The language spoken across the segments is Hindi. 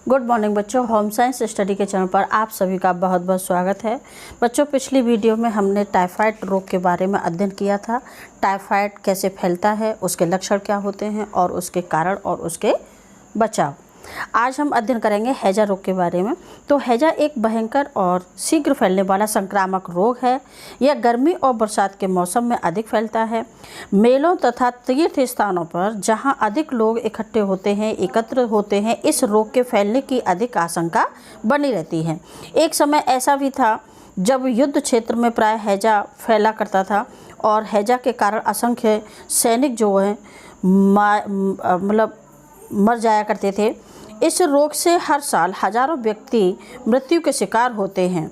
गुड मॉर्निंग बच्चों, होम साइंस स्टडी के चैनल पर आप सभी का बहुत बहुत स्वागत है। बच्चों, पिछली वीडियो में हमने टाइफाइड रोग के बारे में अध्ययन किया था। टाइफाइड कैसे फैलता है, उसके लक्षण क्या होते हैं और उसके कारण और उसके बचाव। आज हम अध्ययन करेंगे हैजा रोग के बारे में। तो हैजा एक भयंकर और शीघ्र फैलने वाला संक्रामक रोग है। यह गर्मी और बरसात के मौसम में अधिक फैलता है। मेलों तथा तीर्थ स्थानों पर जहां अधिक लोग एकत्र होते हैं, इस रोग के फैलने की अधिक आशंका बनी रहती है। एक समय ऐसा भी था जब युद्ध क्षेत्र में प्राय हैजा फैला करता था और हैजा के कारण असंख्य सैनिक जो हैं मर जाया करते थे। इस रोग से हर साल हजारों व्यक्ति मृत्यु के शिकार होते हैं।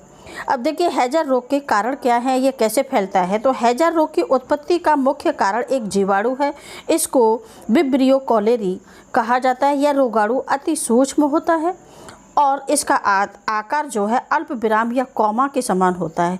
अब देखिए, हैजा रोग के कारण क्या है, ये कैसे फैलता है। तो हैजा रोग की उत्पत्ति का मुख्य कारण एक जीवाणु है। इसको विब्रियो कॉलेरी कहा जाता है। यह रोगाणु अति सूक्ष्म होता है और इसका आकार जो है अल्प विराम या कॉमा के समान होता है।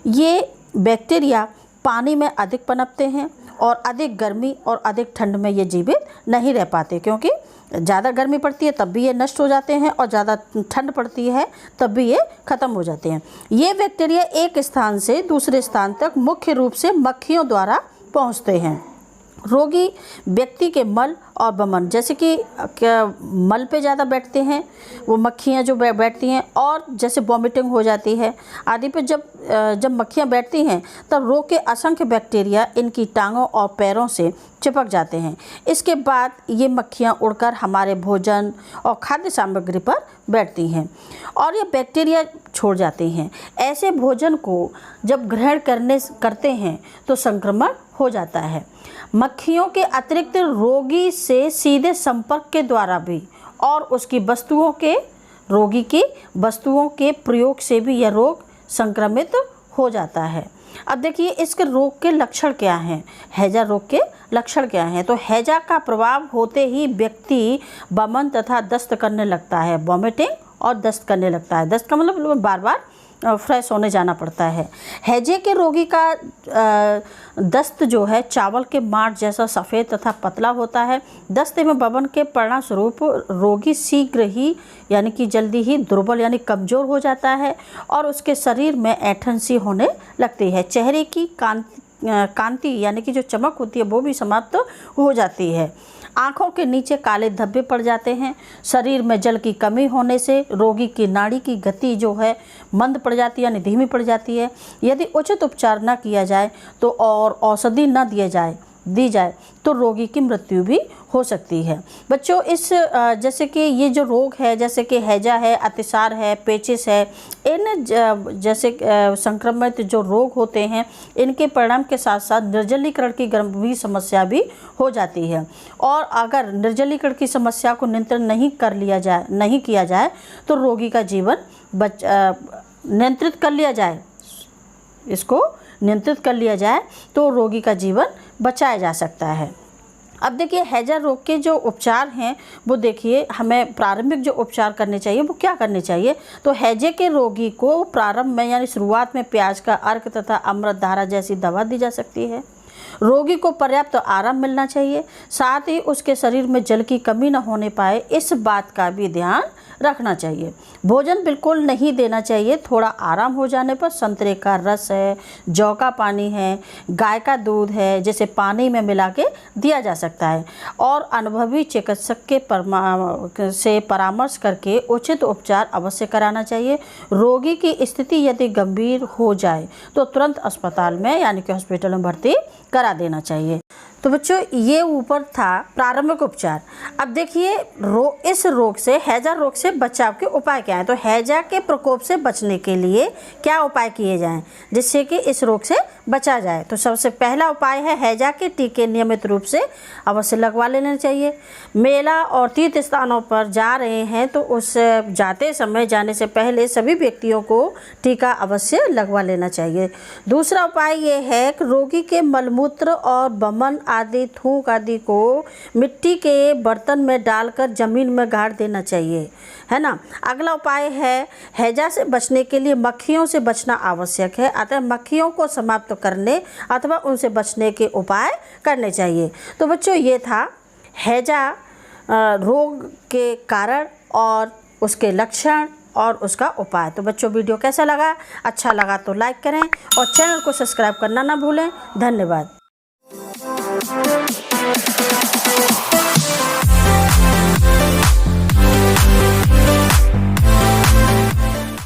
ये बैक्टीरिया पानी में अधिक पनपते हैं और अधिक गर्मी और अधिक ठंड में ये जीवित नहीं रह पाते, क्योंकि ज़्यादा गर्मी पड़ती है तब भी ये नष्ट हो जाते हैं और ज़्यादा ठंड पड़ती है तब भी ये ख़त्म हो जाते हैं। ये बैक्टीरिया एक स्थान से दूसरे स्थान तक मुख्य रूप से मक्खियों द्वारा पहुंचते हैं। रोगी व्यक्ति के मल और बमन, जैसे कि मल पे ज़्यादा बैठते हैं वो मक्खियाँ जो बैठती हैं, और जैसे वॉमिटिंग हो जाती है आदि पे जब मक्खियाँ बैठती हैं तब रोग के असंख्य बैक्टीरिया इनकी टांगों और पैरों से चिपक जाते हैं। इसके बाद ये मक्खियाँ उड़कर हमारे भोजन और खाद्य सामग्री पर बैठती हैं और ये बैक्टीरिया छोड़ जाते हैं। ऐसे भोजन को जब ग्रहण करते हैं तो संक्रमण हो जाता है। मक्खियों के अतिरिक्त रोगी से सीधे संपर्क के द्वारा भी और उसकी रोगी की वस्तुओं के प्रयोग से भी यह रोग संक्रमित हो जाता है। अब देखिए, इसके रोग के लक्षण क्या हैं, हैजा रोग के लक्षण क्या हैं। तो हैजा का प्रभाव होते ही व्यक्ति बमन तथा दस्त करने लगता है, वॉमिटिंग और दस्त करने लगता है। दस्त का मतलब बार बार फ्रेश होने जाना पड़ता है। हैजे के रोगी का दस्त जो है चावल के माठ जैसा सफ़ेद तथा पतला होता है। दस्त एवं बमन के परिणामस्वरूप रोगी शीघ्र ही यानी कि जल्दी ही दुर्बल यानी कमज़ोर हो जाता है और उसके शरीर में ऐंठन सी होने लगती है। चेहरे की कांति यानी कि जो चमक होती है वो भी समाप्त हो जाती है। आँखों के नीचे काले धब्बे पड़ जाते हैं। शरीर में जल की कमी होने से रोगी की नाड़ी की गति जो है मंद पड़ जाती है यानी धीमी पड़ जाती है। यदि उचित उपचार न किया जाए तो और औषधि न दी जाए तो रोगी की मृत्यु भी हो सकती है। बच्चों, इस जैसे कि ये जो रोग है, जैसे कि हैजा है, अतिसार है, पेचिस है, इन जैसे संक्रमित जो रोग होते हैं, इनके परिणाम के साथ साथ निर्जलीकरण की गंभीर समस्या भी हो जाती है। और अगर निर्जलीकरण की समस्या को नियंत्रण नहीं किया जाए तो रोगी का जीवन नियंत्रित कर लिया जाए तो रोगी का जीवन बचाया जा सकता है। अब देखिए, हैजा रोग के जो उपचार हैं वो देखिए, हमें प्रारंभिक जो उपचार करने चाहिए वो क्या करने चाहिए। तो हैजे के रोगी को प्रारंभ में यानी शुरुआत में प्याज का अर्क तथा अमृत धारा जैसी दवा दी जा सकती है। रोगी को पर्याप्त आराम मिलना चाहिए, साथ ही उसके शरीर में जल की कमी न होने पाए इस बात का भी ध्यान रखना चाहिए। भोजन बिल्कुल नहीं देना चाहिए। थोड़ा आराम हो जाने पर संतरे का रस है, जौ का पानी है, गाय का दूध है, जैसे पानी में मिला के दिया जा सकता है और अनुभवी चिकित्सक से परामर्श करके उचित उपचार अवश्य कराना चाहिए। रोगी की स्थिति यदि गंभीर हो जाए तो तुरंत अस्पताल में यानी कि हॉस्पिटल में भर्ती करा देना चाहिए। तो बच्चों, ये ऊपर था प्रारंभिक उपचार। अब देखिए, इस रोग से, हैजा रोग से बचाव के उपाय क्या हैं। तो हैजा के प्रकोप से बचने के लिए क्या उपाय किए जाएं जिससे कि इस रोग से बचा जाए। तो सबसे पहला उपाय है हैजा के टीके नियमित रूप से अवश्य लगवा लेने चाहिए। मेला और तीर्थ स्थानों पर जा रहे हैं तो जाने से पहले सभी व्यक्तियों को टीका अवश्य लगवा लेना चाहिए। दूसरा उपाय ये है कि रोगी के मलमूत्र और बमन आदि, थूक आदि को मिट्टी के बर्तन में डालकर ज़मीन में गाड़ देना चाहिए, है ना। अगला उपाय है, हैजा से बचने के लिए मक्खियों से बचना आवश्यक है, अतः मक्खियों को समाप्त करने अथवा उनसे बचने के उपाय करने चाहिए। तो बच्चों, ये था हैजा रोग के कारण और उसके लक्षण और उसका उपाय। तो बच्चों, वीडियो कैसा लगा? अच्छा लगा तो लाइक करें और चैनल को सब्सक्राइब करना ना भूलें। धन्यवाद।